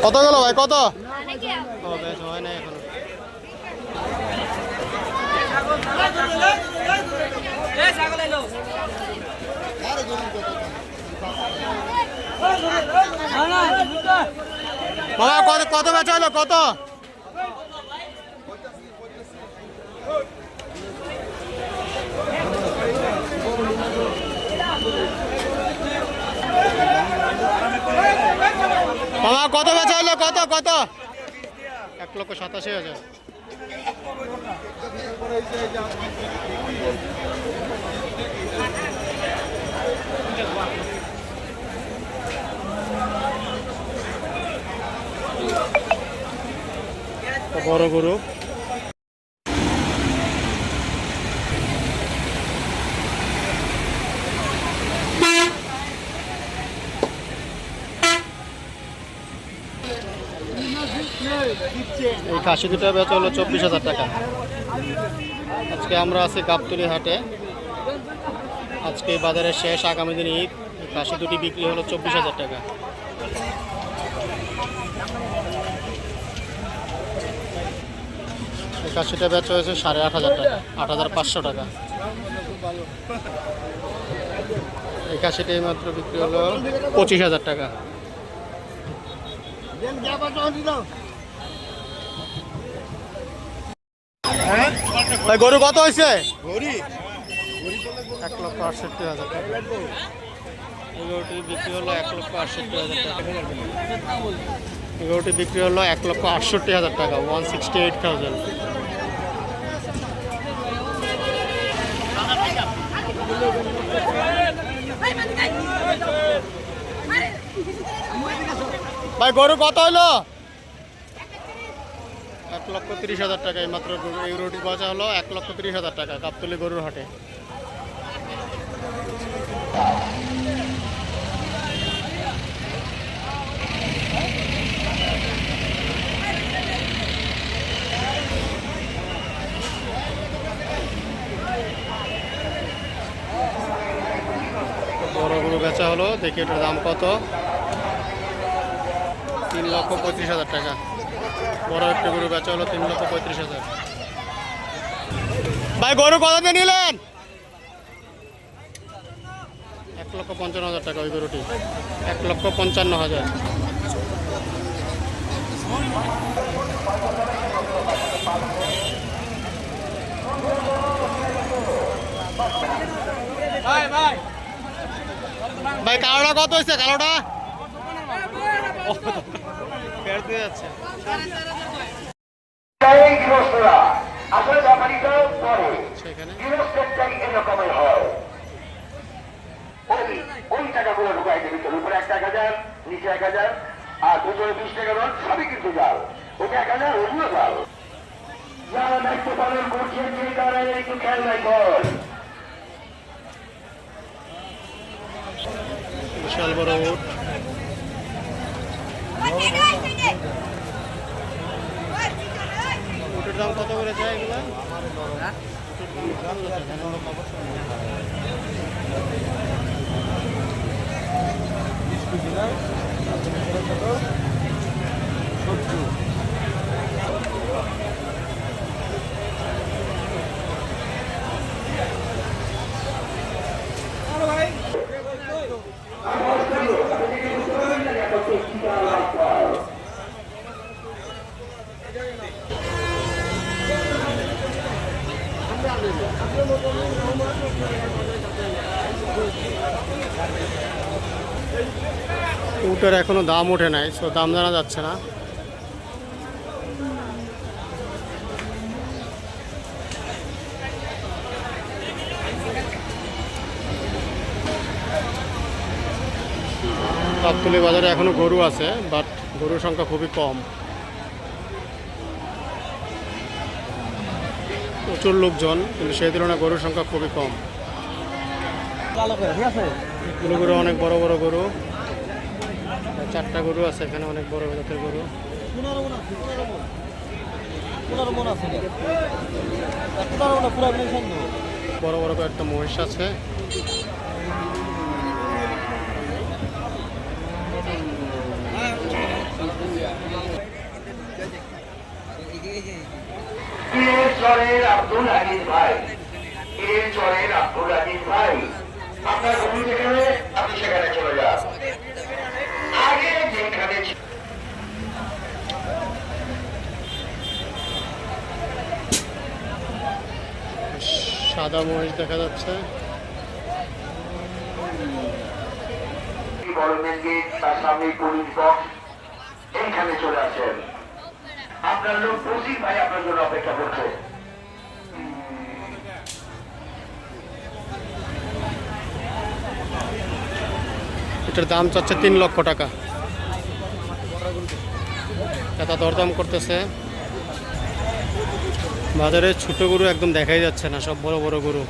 কত গেল ভাই কত? বেশ হয় না এখন। বাবা কত কত বেচা হলো কত? মামা কত বেচা হলো কত কত? 1,87,000। বড় গরু এই খাসি দুটা বেচা হলো 24,000 টাকা। আজকে আমরা আছি গাবতলী হাটে। আজকে বাজারের শেষ, আগামী দিন ঈদ। এই খাসি দুটি বিক্রি হলো 24,000 টাকা। এই খাসিটা বেচা হয়েছে 8,500 টাকা, 8,500 টাকা। এই খাসিটা মাত্র বিক্রি হলো 25,000 টাকা। ভাই গরু কত হয়েছে? 1,68,000 টাকা। গরুটি বিক্রি হলো 1,68,000 টাকা। গরুটি বিক্রি হলো 1,68,000 টাকা, 168,000। ভাই গরু কত হলো? 1,30,000 টাকা। এই মাত্র এই গরুটি বাঁচা হলো 1,30,000 টাকা গাবতলী গরুর হাটে। বড় গরু বেচা হলো, দেখি এটার দাম কত। 3,35,000 টাকা। বড় একটা গরু বেচা হলো 3,35,000। ভাই গরু কত দিয়ে নিলেন? 1,55,000 টাকা ওই গরুটি, 1,55,000। ভাই কালোটা কত হয়েছে? কালোটা যাচ্ছে। আসলে ব্যাপারীটাও পরে গৃহস্থেরটাই এরকমের হয়। ওই টাকাগুলো ঢুকাই দেবে, উপরে 1,000, নিচে 1,000, আর দুপুরে 20 টাকা নোট, সবই কিন্তু যাও। ওটা 1,000, ওগুলো যাও। যারা দায়িত্ব পালন করছেন সেই তারা একটু খেয়াল রাখবেন। বিশাল বড় উট। উটের দাম কত করে যায় এগুলা? উটের এখনো দাম ওঠে নাই, সো দাম জানা যাচ্ছে না। গাবতলী বাজারে এখনো গরু আছে, বাট গরুর সংখ্যা খুবই কম। প্রচুর লোকজন, কিন্তু সেই তুলনায় গরুর সংখ্যা খুবই কম। গরু অনেক বড় বড় গরু, 4টা গরু আছে এখানে, অনেক বড় জাতের গরু। মন আছে না একটা না পুরো আপনি সন্দেহ বড় বড় একটা মহিষ আছে। চরের আব্দুল আজিজ ভাই, চরের আব্দুল আজিজ ভাই, আপনার গরু যেখানে আপনি সেখানে চলে যান। আগে যেখানে সাদা মহিষ দেখা যাচ্ছে। গভর্নমেন্ট গেট, তার সামনে পুলিশ বক্স, এইখানে চলে আসেন। আপনার লোক বসির ভাই আপনার জন্য অপেক্ষা করছে। এটার দাম চাচ্ছে 3 লক্ষ টাকা। এটা দরদাম করতেছে। বাজারে ছোট গরু একদম দেখাই যাচ্ছে না, সব বড় বড় গরু।